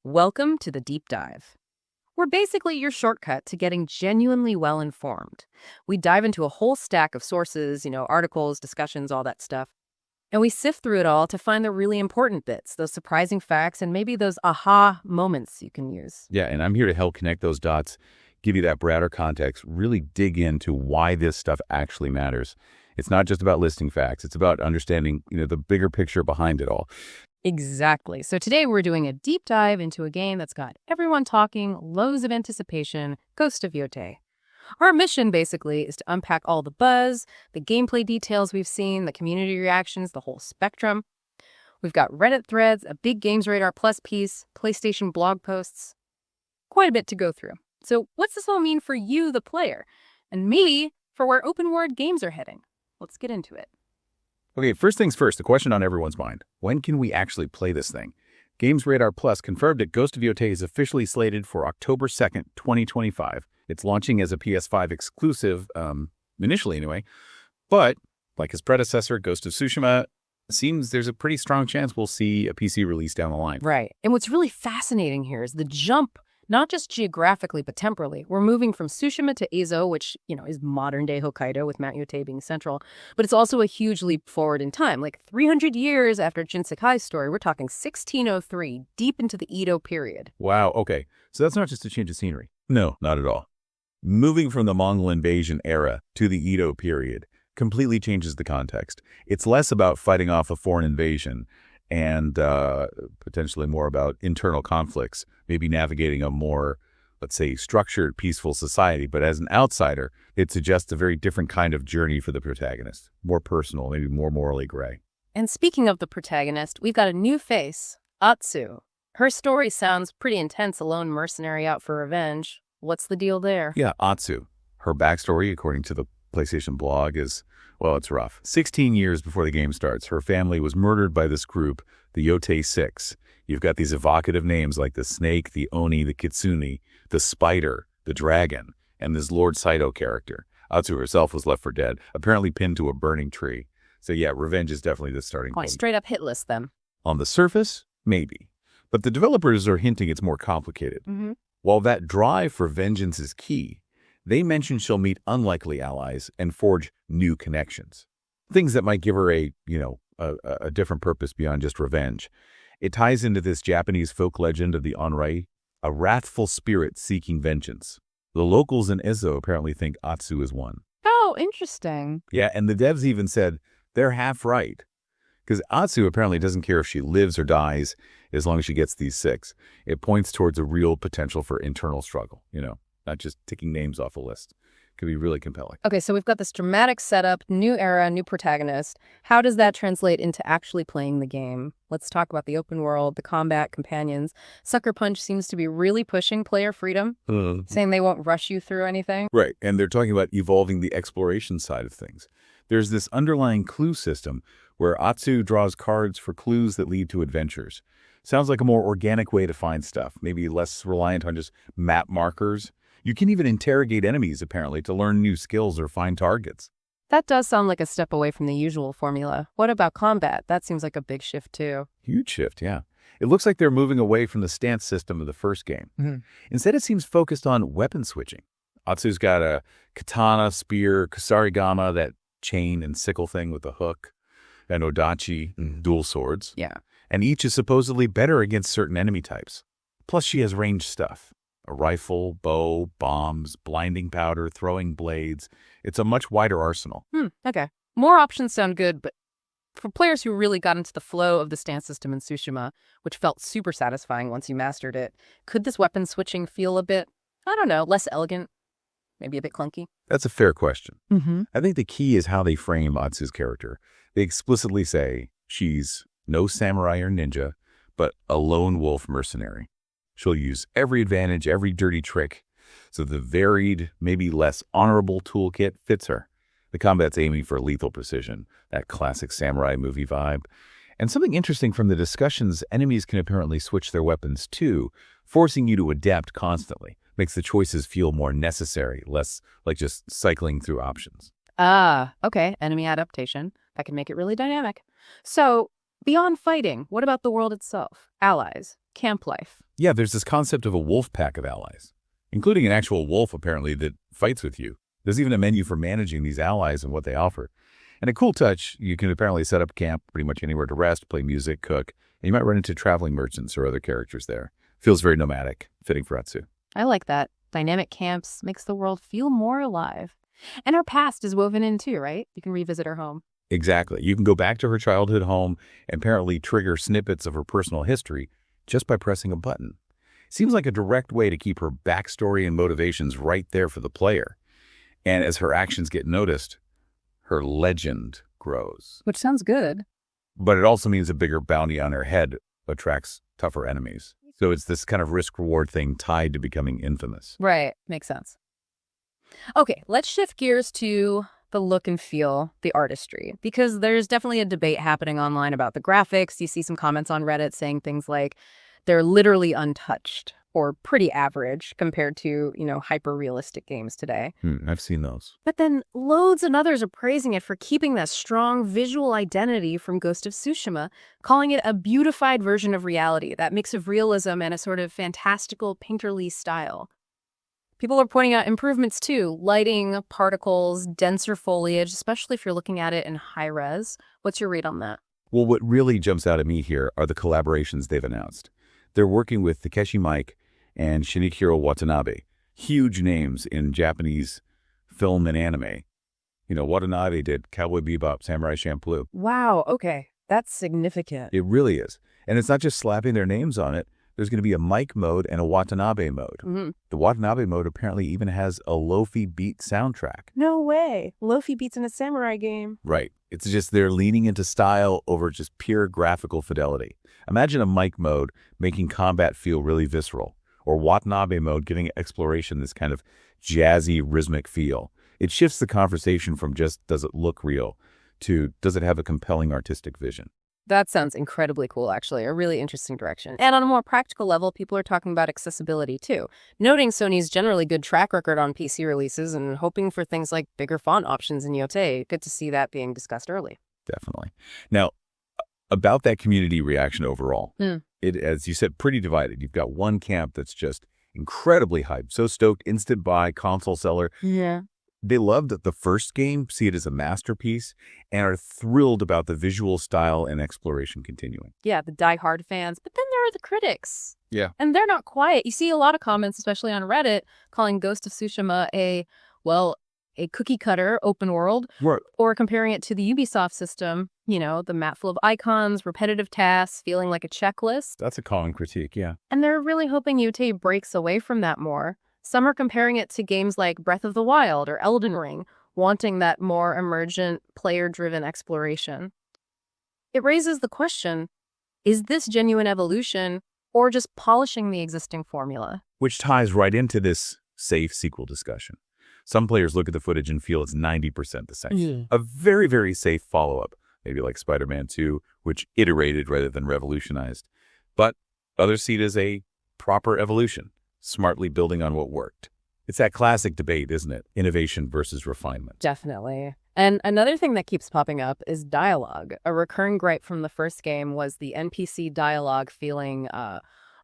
Welcome to the Deep Dive. We're basically your shortcut to getting genuinely well-informed. We dive into a whole stack of sources, articles, discussions, all that stuff. And we sift through it all to find the really important bits, those surprising facts, and maybe those aha moments you can use. Yeah, and I'm here to help connect those dots, give you that broader context, really dig into why this stuff actually matters. It's not just about listing facts. It's about understanding, the bigger picture behind it all. Exactly. So today we're doing a deep dive into a game that's got everyone talking, loads of anticipation, Ghost of Yotei. Our mission, basically, is to unpack all the buzz, the gameplay details we've seen, the community reactions, the whole spectrum. We've got Reddit threads, a big Games Radar Plus piece, PlayStation blog posts. Quite a bit to go through. So what's this all mean for you, the player? And me, for where open-world games are heading? Let's get into it. Okay, first things first, the question on everyone's mind. When can we actually play this thing? Games Radar Plus confirmed that Ghost of Yotei is officially slated for October 2nd, 2025. It's launching as a PS5 exclusive, initially anyway. But, like his predecessor, Ghost of Tsushima, seems there's a pretty strong chance we'll see a PC release down the line. Right. And what's really fascinating here is the jump, not just geographically, but temporally. We're moving from Tsushima to Ezo, which, is modern-day Hokkaido, with Mount Yotei being central. But it's also a huge leap forward in time. Like 300 years after Jin Sakai's story, we're talking 1603, deep into the Edo period. Wow, okay. So that's not just a change of scenery. No, not at all. Moving from the Mongol invasion era to the Edo period completely changes the context. It's less about fighting off a foreign invasion and potentially more about internal conflicts, maybe navigating a more, let's say, structured, peaceful society. But as an outsider, it suggests a very different kind of journey for the protagonist, more personal, maybe more morally gray. And speaking of the protagonist, we've got a new face, Atsu. Her story sounds pretty intense, a lone mercenary out for revenge. What's the deal there? Yeah, Atsu. Her backstory, according to the PlayStation blog, is, well, it's rough. 16 years before the game starts, her family was murdered by this group, the Yotei Six. You've got these evocative names like the snake, the oni, the kitsune, the spider, the dragon, and this Lord Saito character. Atsu herself was left for dead, apparently pinned to a burning tree. So yeah, revenge is definitely the starting point. Straight up hit list them. On the surface, maybe. But the developers are hinting it's more complicated. While that drive for vengeance is key, they mention she'll meet unlikely allies and forge new connections. Things that might give her a different purpose beyond just revenge. It ties into this Japanese folk legend of the Onrei, a wrathful spirit seeking vengeance. The locals in Ezo apparently think Atsu is one. Oh, interesting. Yeah, and the devs even said they're half right. Because Atsu apparently doesn't care if she lives or dies as long as she gets these six. It points towards a real potential for internal struggle, not just ticking names off a list. Could be really compelling. Okay, so we've got this dramatic setup, new era, new protagonist. How does that translate into actually playing the game? Let's talk about the open world, the combat, companions. Sucker Punch seems to be really pushing player freedom, saying they won't rush you through anything. Right, and they're talking about evolving the exploration side of things. There's this underlying clue system where Atsu draws cards for clues that lead to adventures. Sounds like a more organic way to find stuff, maybe less reliant on just map markers. You can even interrogate enemies, apparently, to learn new skills or find targets. That does sound like a step away from the usual formula. What about combat? That seems like a big shift, too. Huge shift, yeah. It looks like they're moving away from the stance system of the first game. Instead, it seems focused on weapon switching. Atsu's got a katana, spear, kusarigama, that chain and sickle thing with a hook, and odachi, dual swords. Yeah. And each is supposedly better against certain enemy types. Plus, she has ranged stuff. A rifle, bow, bombs, blinding powder, throwing blades. It's a much wider arsenal. Okay. More options sound good, but for players who really got into the flow of the stance system in Tsushima, which felt super satisfying once you mastered it, could this weapon switching feel a bit, less elegant? Maybe a bit clunky? That's a fair question. I think the key is how they frame Atsu's character. They explicitly say she's no samurai or ninja, but a lone wolf mercenary. She'll use every advantage, every dirty trick, so the varied, maybe less honorable toolkit fits her. The combat's aiming for lethal precision, that classic samurai movie vibe. And something interesting from the discussions, enemies can apparently switch their weapons too, forcing you to adapt constantly. Makes the choices feel more necessary, less like just cycling through options. Okay. Enemy adaptation. That can make it really dynamic. So, beyond fighting, what about the world itself? Allies. camp life. Yeah, there's this concept of a wolf pack of allies, including an actual wolf, apparently, that fights with you. There's even a menu for managing these allies and what they offer. And a cool touch, you can apparently set up camp pretty much anywhere to rest, play music, cook, and you might run into traveling merchants or other characters there. Feels very nomadic, fitting for Atsu. I like that. Dynamic camps makes the world feel more alive. And her past is woven in too, right? You can revisit her home. Exactly. You can go back to her childhood home and apparently trigger snippets of her personal history just by pressing a button. Seems like a direct way to keep her backstory and motivations right there for the player. And as her actions get noticed, her legend grows. Which sounds good. But it also means a bigger bounty on her head attracts tougher enemies. So it's this kind of risk-reward thing tied to becoming infamous. Right. Makes sense. Okay, let's shift gears to the look and feel, the artistry, because there's definitely a debate happening online about the graphics. You see some comments on Reddit saying things like they're literally untouched or pretty average compared to, hyper-realistic games today. I've seen those. But then loads and others are praising it for keeping that strong visual identity from Ghost of Tsushima, calling it a beautified version of reality, that mix of realism and a sort of fantastical painterly style. People are pointing out improvements too, lighting, particles, denser foliage, especially if you're looking at it in high res. What's your read on that? Well, what really jumps out at me here are the collaborations they've announced. They're working with Takeshi Miike and Shinichiro Watanabe, huge names in Japanese film and anime. Watanabe did Cowboy Bebop, Samurai Champloo. Wow, okay. That's significant. It really is. And it's not just slapping their names on it. There's going to be a Miike mode and a Watanabe mode. Mm-hmm. The Watanabe mode apparently even has a Lo-fi beat soundtrack. No way. Lo-fi beats in a samurai game. Right. It's just they're leaning into style over just pure graphical fidelity. Imagine a Miike mode making combat feel really visceral, or Watanabe mode giving exploration this kind of jazzy, rhythmic feel. It shifts the conversation from just does it look real to does it have a compelling artistic vision. That sounds incredibly cool, actually, a really interesting direction. And on a more practical level, people are talking about accessibility, too, noting Sony's generally good track record on PC releases and hoping for things like bigger font options in Yotei. Good to see that being discussed early. Definitely. Now, about that community reaction overall, it, as you said, pretty divided. You've got one camp that's just incredibly hyped, so stoked, instant buy, console seller. Yeah. They loved the first game, see it as a masterpiece, and are thrilled about the visual style and exploration continuing. Yeah, the die-hard fans. But then there are the critics. Yeah. And they're not quiet. You see a lot of comments, especially on Reddit, calling Ghost of Tsushima a cookie-cutter open world, Right. or comparing it to the Ubisoft system, the map full of icons, repetitive tasks, feeling like a checklist. That's a common critique, yeah. And they're really hoping Yotei breaks away from that more. Some are comparing it to games like Breath of the Wild or Elden Ring, wanting that more emergent, player-driven exploration. It raises the question, is this genuine evolution or just polishing the existing formula? Which ties right into this safe sequel discussion. Some players look at the footage and feel it's 90% the same. Yeah. A very, very safe follow-up, maybe like Spider-Man 2, which iterated rather than revolutionized. But others see it as a proper evolution, smartly building on what worked. It's that classic debate, isn't it? Innovation versus refinement. Definitely. And another thing that keeps popping up is dialogue. A recurring gripe from the first game was the NPC dialogue feeling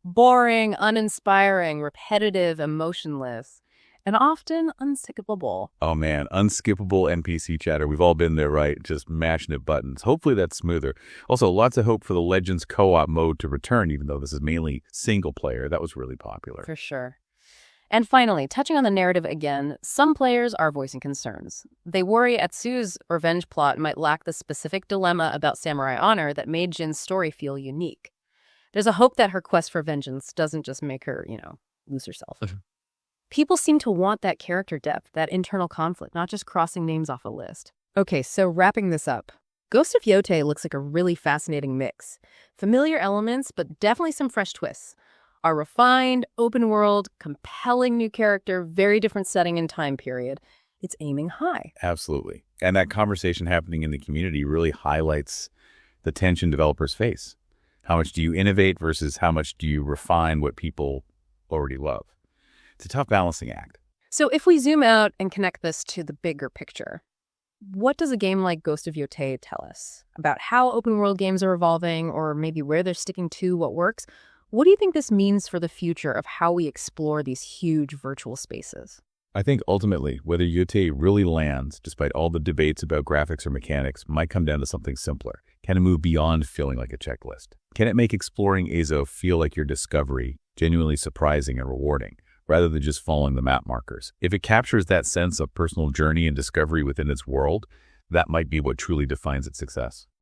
boring, uninspiring, repetitive, emotionless, and often unskippable. Oh man, unskippable NPC chatter. We've all been there, right? Just mashing at buttons. Hopefully that's smoother. Also, lots of hope for the Legends co-op mode to return, even though this is mainly single player. That was really popular. For sure. And finally, touching on the narrative again, some players are voicing concerns. They worry Atsu's revenge plot might lack the specific dilemma about samurai honor that made Jin's story feel unique. There's a hope that her quest for vengeance doesn't just make her, lose herself. People seem to want that character depth, that internal conflict, not just crossing names off a list. Okay, so wrapping this up. Ghost of Yotei looks like a really fascinating mix. Familiar elements, but definitely some fresh twists. A refined, open world, compelling new character, very different setting and time period. It's aiming high. Absolutely. And that conversation happening in the community really highlights the tension developers face. How much do you innovate versus how much do you refine what people already love? It's a tough balancing act. So if we zoom out and connect this to the bigger picture, what does a game like Ghost of Yotei tell us about how open world games are evolving, or maybe where they're sticking to what works? What do you think this means for the future of how we explore these huge virtual spaces? I think ultimately, whether Yotei really lands, despite all the debates about graphics or mechanics, might come down to something simpler. Can it move beyond feeling like a checklist? Can it make exploring Azo feel like your discovery, genuinely surprising and rewarding, rather than just following the map markers? If it captures that sense of personal journey and discovery within its world, that might be what truly defines its success.